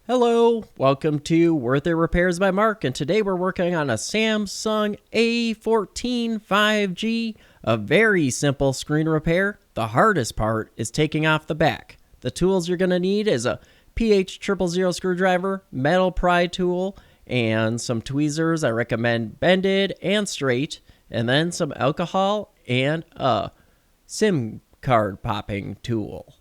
Hello, welcome to Worth It Repairs by Mark, and today we're working on a Samsung A14 5G, a very simple screen repair. The hardest part is taking off the back. The tools you're going to need is a PH000 screwdriver, metal pry tool, and some tweezers. I recommend bended and straight, and then some alcohol and a SIM card popping tool.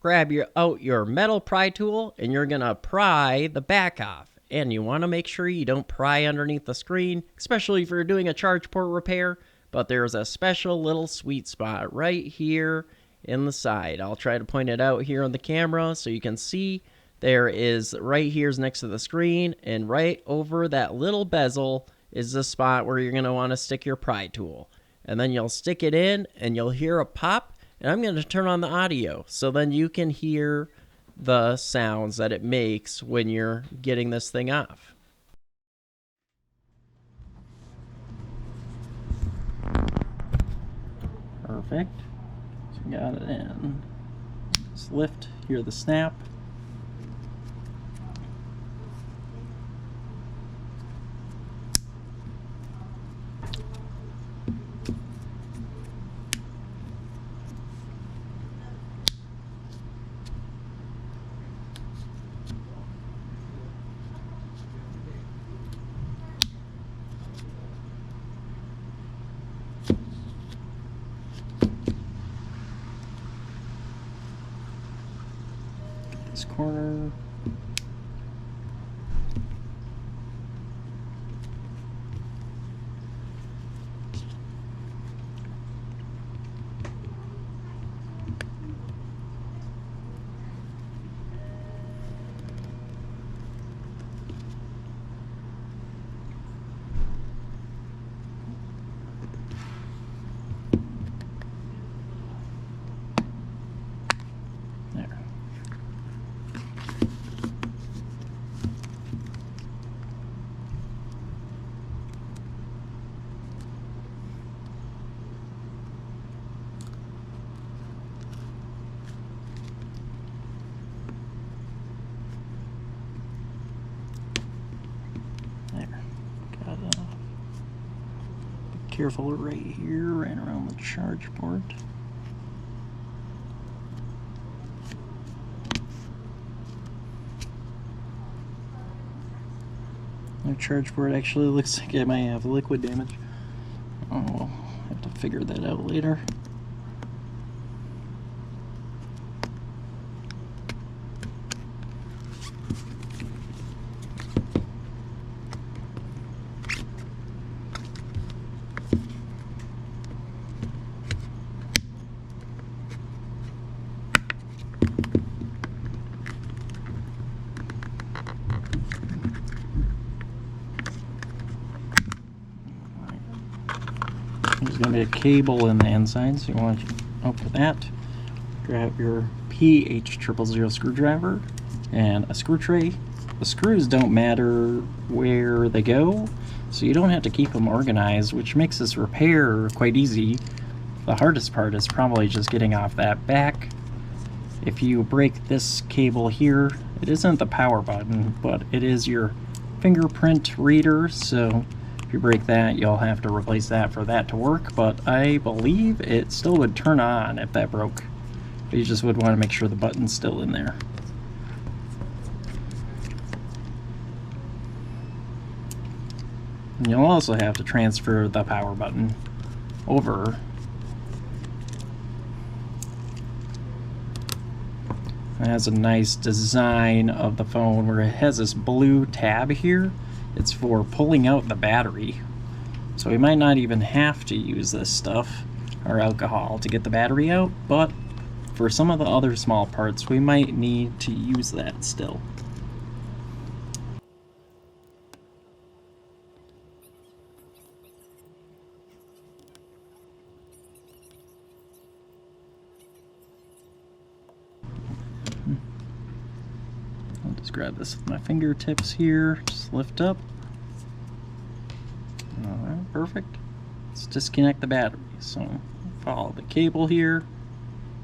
Grab your metal pry tool and you're gonna pry the back off. And you want to make sure you don't pry underneath the screen, especially if you're doing a charge port repair. But there's a special little sweet spot right here in the side. I'll try to point it out here on the camera so you can see. There is right here's next to the screen, and right over that little bezel is the spot where you're gonna want to stick your pry tool. And then you'll stick it in and you'll hear a pop. And I'm going to turn on the audio so then you can hear the sounds that it makes when you're getting this thing off. Perfect. So we got it in. Just lift, hear the snap. This corner. There. Got be careful right here, right around the charge port. The charge port actually looks like it might have liquid damage. Oh, we'll have to figure that out later. There's going to be a cable in the inside, so you want to open that. Grab your PH000 screwdriver and a screw tray. The screws don't matter where they go, so you don't have to keep them organized, which makes this repair quite easy. The hardest part is probably just getting off that back. If you break this cable here, it isn't the power button, but it is your fingerprint reader, so if you break that, you'll have to replace that for that to work, but I believe it still would turn on if that broke. But you just would want to make sure the button's still in there. And you'll also have to transfer the power button over. It has a nice design of the phone where it has this blue tab here. It's for pulling out the battery. So we might not even have to use this stuff or alcohol to get the battery out, but for some of the other small parts we might need to use that still. I'll just grab this with my fingertips here, just lift up. Alright, perfect. Let's disconnect the battery. So follow the cable here.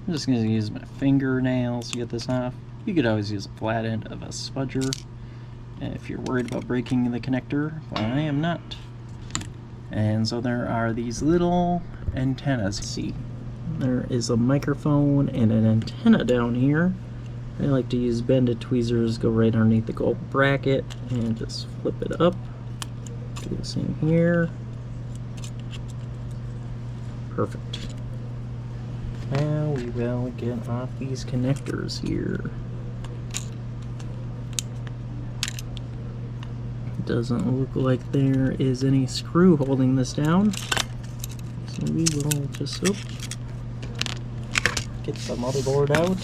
I'm just going to use my fingernails to get this off. You could always use a flat end of a spudger if you're worried about breaking the connector, but I am not. And so there are these little antennas. See, there is a microphone and an antenna down here. I like to use bended tweezers, go right underneath the gold bracket and just flip it up. Do the same here. Perfect. Now we will get off these connectors here. Doesn't look like there is any screw holding this down, so we will just get the motherboard out.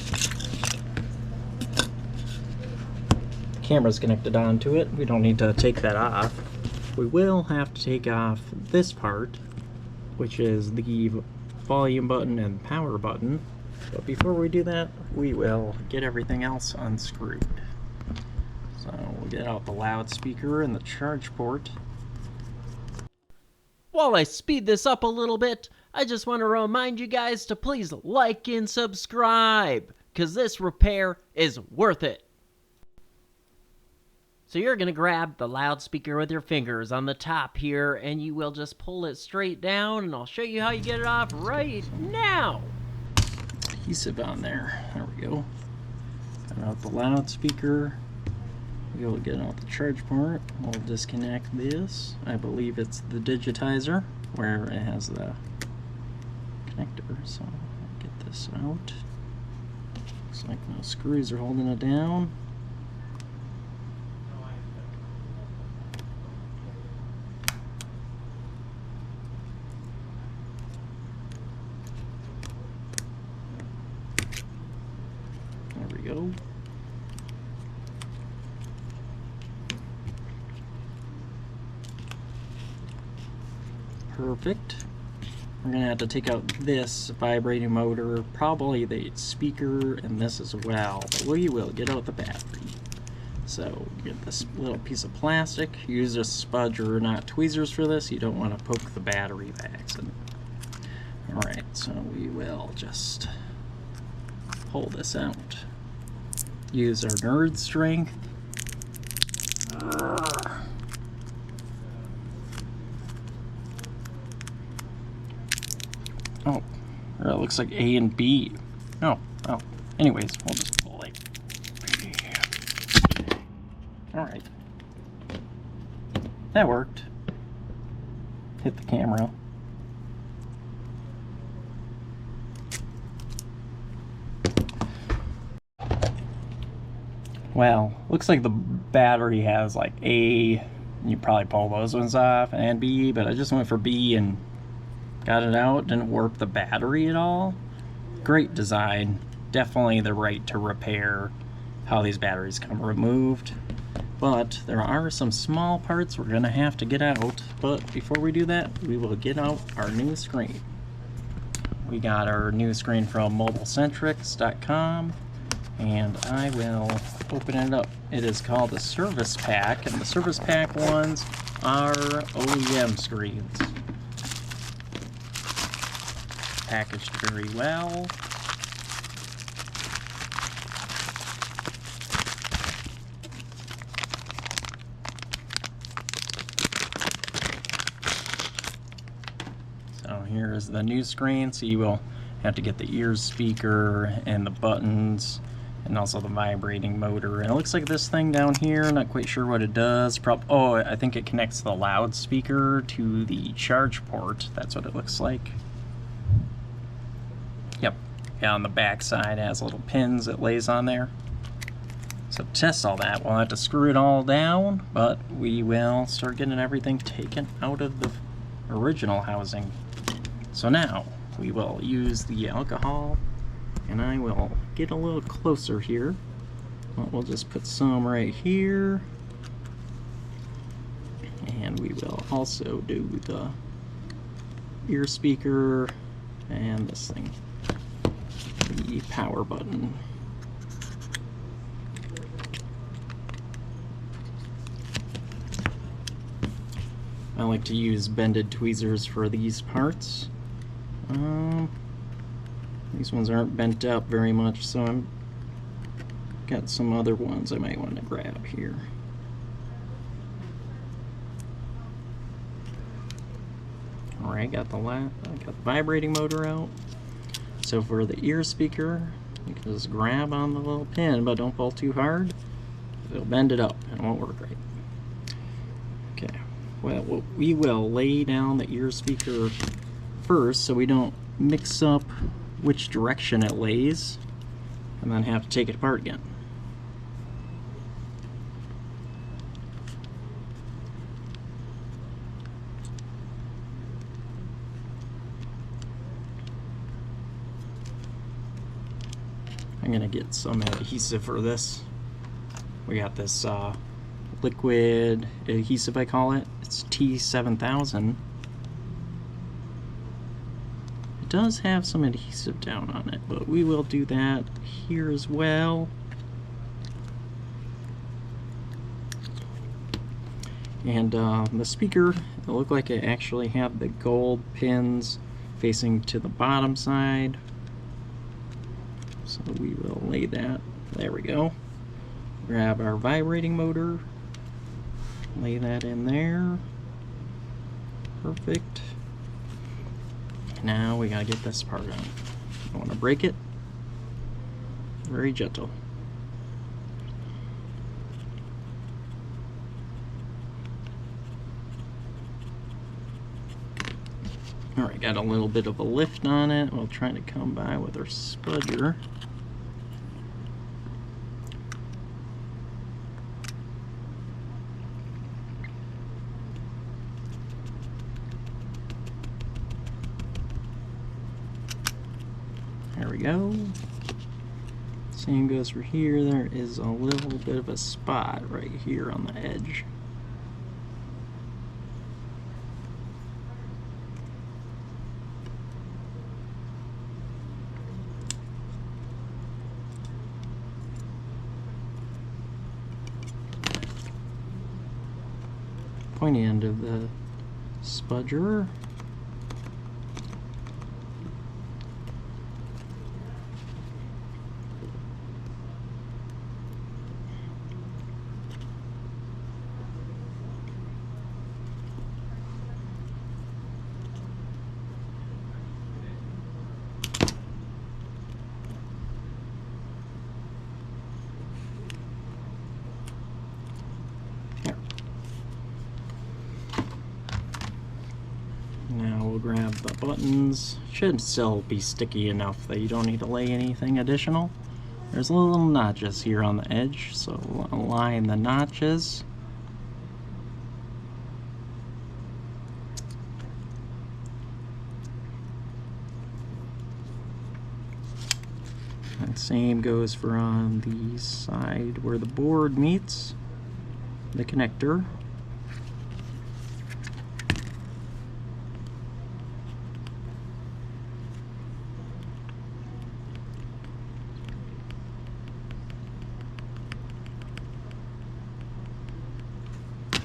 Camera's connected onto it. We don't need to take that off. We will have to take off this part, which is the volume button and power button. But before we do that, we will get everything else unscrewed. So we'll get out the loudspeaker and the charge port. While I speed this up a little bit, I just want to remind you guys to please like and subscribe, because this repair is worth it. So you're going to grab the loudspeaker with your fingers on the top here, and you will just pull it straight down, and I'll show you how you get it off right now. Adhesive on there. There we go. Got out the loudspeaker. We'll get out the charge port. We'll disconnect this. I believe it's the digitizer where it has the connector. So I'll get this out. Looks like no screws are holding it down. There we go. Perfect. We're going to have to take out this vibrating motor, probably the speaker, and this as well. But we will get out the battery. So get this little piece of plastic. Use a spudger, not tweezers for this. You don't want to poke the battery backs in. Alright, so we will just pull this out. Use our nerd strength. Oh, or it looks like A and B. Oh, well, anyways, we'll just pull it. Alright. That worked. Hit the camera. Well, looks like the battery has like A, you probably pull those ones off, and B, but I just went for B and got it out. Didn't warp the battery at all. Great design. Definitely the right to repair how these batteries come removed. But there are some small parts we're going to have to get out. But before we do that, we will get out our new screen. We got our new screen from mobilecentrics.com. And I will open it up. It is called the Service Pack, and the Service Pack ones are OEM screens. Packaged very well. So here is the new screen. So you will have to get the ear speaker and the buttons, and also the vibrating motor. And it looks like this thing down here, not quite sure what it does. Oh, I think it connects the loudspeaker to the charge port. That's what it looks like. Yep. Yeah, on the back side it has little pins it lays on there. So to test all that, we'll have to screw it all down, but we will start getting everything taken out of the original housing. So now we will use the alcohol, and I will get a little closer here. Well, we'll just put some right here. And we will also do the ear speaker and this thing, the power button. I like to use bended tweezers for these parts. These ones aren't bent up very much, so I'm got some other ones I might want to grab here. Alright, got the vibrating motor out. So for the ear speaker, you can just grab on the little pin, but don't pull too hard. It'll bend it up and it won't work right. Okay, well, we will lay down the ear speaker first so we don't mix up which direction it lays and then have to take it apart again. I'm gonna get some adhesive for this. We got this liquid adhesive, I call it. It's T7000. It does have some adhesive down on it, but we will do that here as well. And the speaker, it looked like it actually had the gold pins facing to the bottom side. So we will lay that, there we go. Grab our vibrating motor, lay that in there. Perfect. Now we gotta get this part on. I want to break it. Very gentle. Alright, got a little bit of a lift on it. We'll try to come by with our spudger. There we go. Same goes for here. There is a little bit of a spot right here on the edge. Pointy end of the spudger. Grab the buttons. Should still be sticky enough that you don't need to lay anything additional. There's little notches here on the edge, so align the notches. And same goes for on the side where the board meets the connector.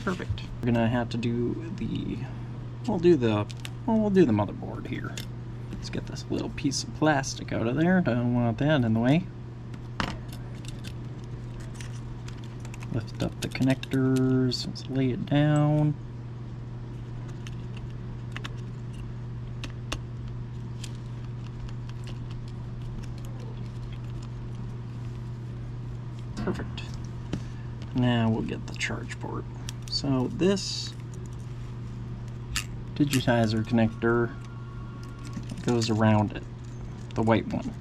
Perfect. We're gonna have to do the, we'll do the motherboard here. Let's get this little piece of plastic out of there. Don't want that in the way. Lift up the connectors. Let's lay it down. Perfect. Now we'll get the charge port. So this digitizer connector goes around it, the white one.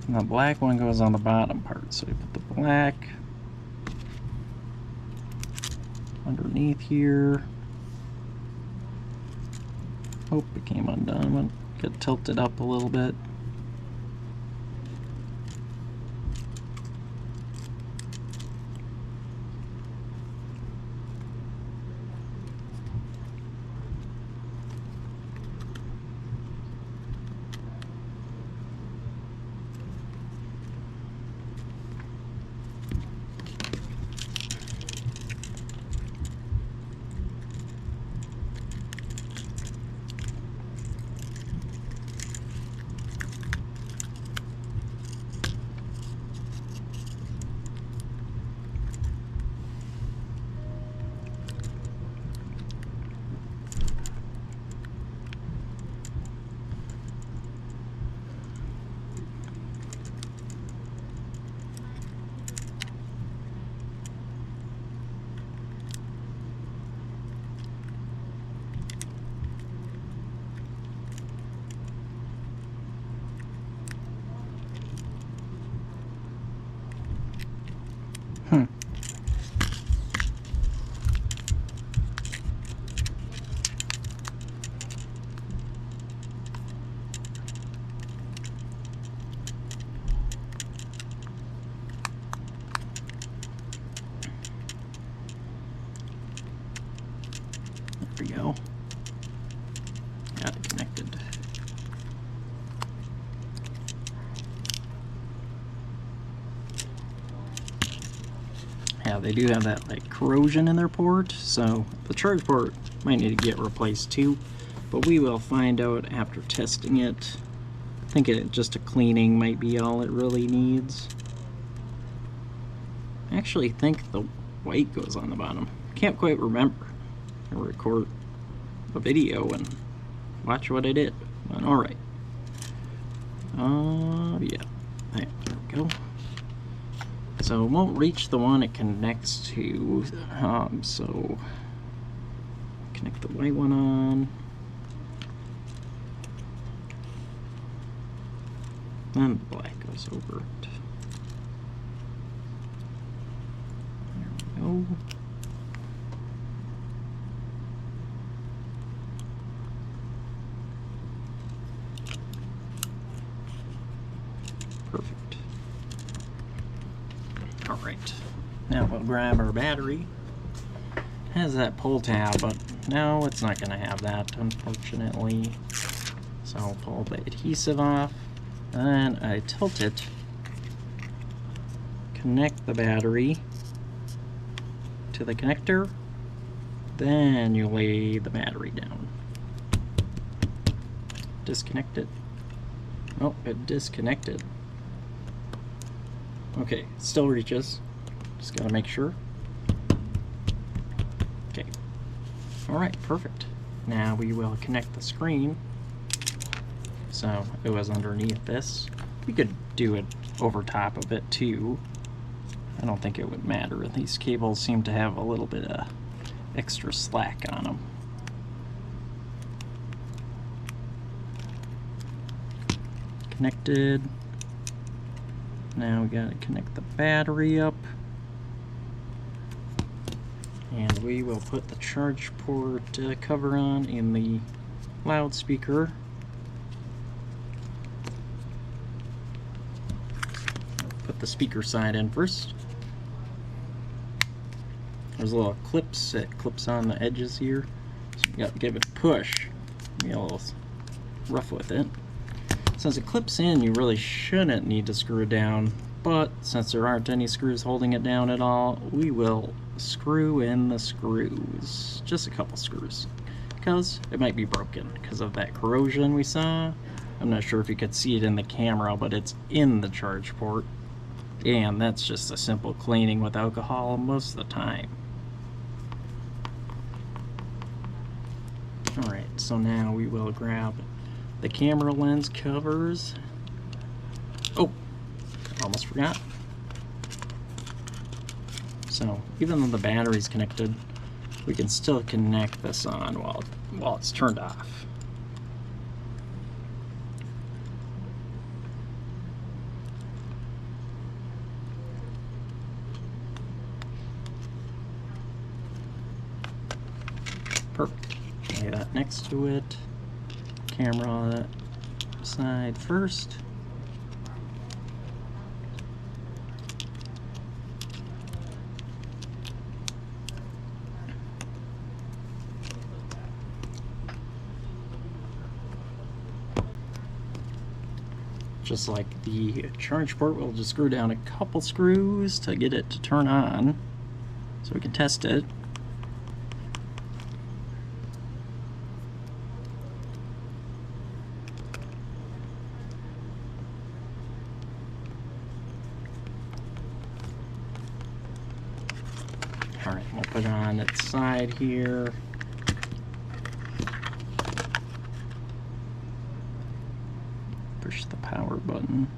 And the black one goes on the bottom part. So we put the black underneath here. Oh, it came undone. Get tilted up a little bit. go. Got it connected. Yeah, they do have that like corrosion in their port, so the charge port might need to get replaced too, but we will find out after testing it. I think just a cleaning might be all it really needs. I actually think the white goes on the bottom. Can't quite remember. I record a video and watch what I did. But alright. Yeah. There we go. So it won't reach the one it connects to. So connect the white one on. And the black goes over it. There we go. Perfect. Alright, now we'll grab our battery. It has that pull tab, but no, it's not going to have that, unfortunately. So I'll pull the adhesive off, and I tilt it, connect the battery to the connector, then you lay the battery down. Disconnect it. Oh, it disconnected. Okay, it still reaches. Just gotta make sure. Okay. Alright, perfect. Now we will connect the screen. So it was underneath this. We could do it over top of it too. I don't think it would matter. These cables seem to have a little bit of extra slack on them. Connected. Now we gotta connect the battery up. And we will put the charge port cover on in the loudspeaker. Put the speaker side in first. There's little clips that clips on the edges here. So you gotta give it a push. Be a little rough with it. Since it clips in, you really shouldn't need to screw it down, but since there aren't any screws holding it down at all, we will screw in the screws. Just a couple screws, because it might be broken because of that corrosion we saw. I'm not sure if you could see it in the camera, but it's in the charge port, and that's just a simple cleaning with alcohol most of the time. Alright, so now we will grab the camera lens covers. Oh, almost forgot. So even though the battery's connected, we can still connect this on while it's turned off. Perfect. Lay that next to it. Camera on that side first. Just like the charge port, we'll just screw down a couple screws to get it to turn on so we can test it. Alright, we'll put it on its side here. Push the power button.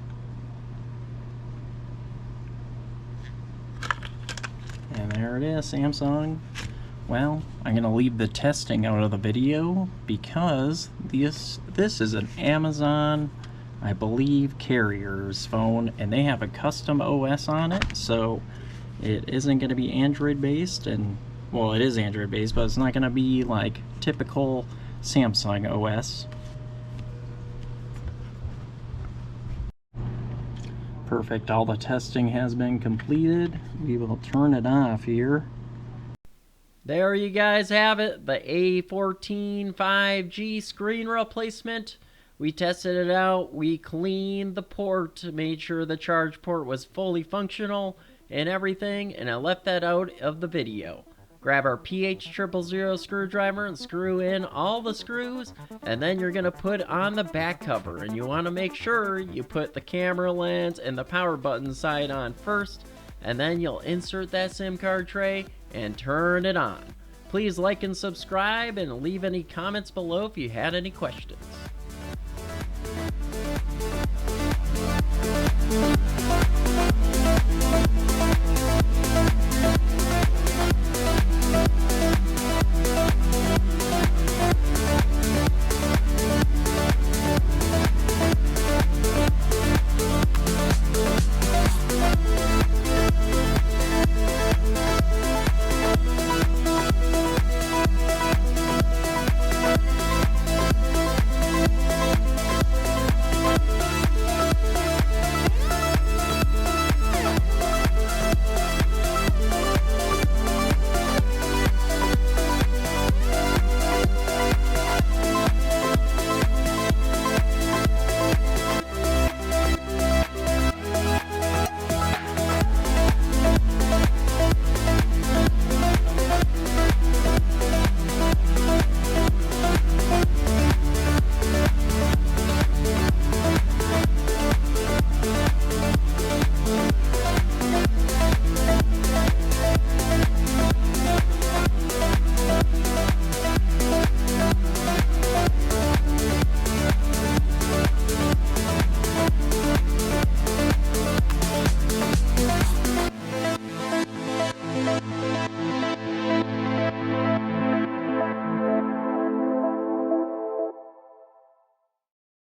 And there it is, Samsung. Well, I'm going to leave the testing out of the video because this is an Amazon, I believe, carrier's phone, and they have a custom OS on it, so it isn't going to be Android based, and well, it is Android based, but it's not going to be like typical Samsung OS. Perfect, all the testing has been completed. We will turn it off here. There you guys have it, the A14 5G screen replacement. We tested it out, we cleaned the port, made sure the charge port was fully functional and everything, and I left that out of the video. Grab our PH000 screwdriver and screw in all the screws, and then you're going to put on the back cover, and you want to make sure you put the camera lens and the power button side on first, and then you'll insert that SIM card tray and turn it on. Please like and subscribe and leave any comments below if you had any questions.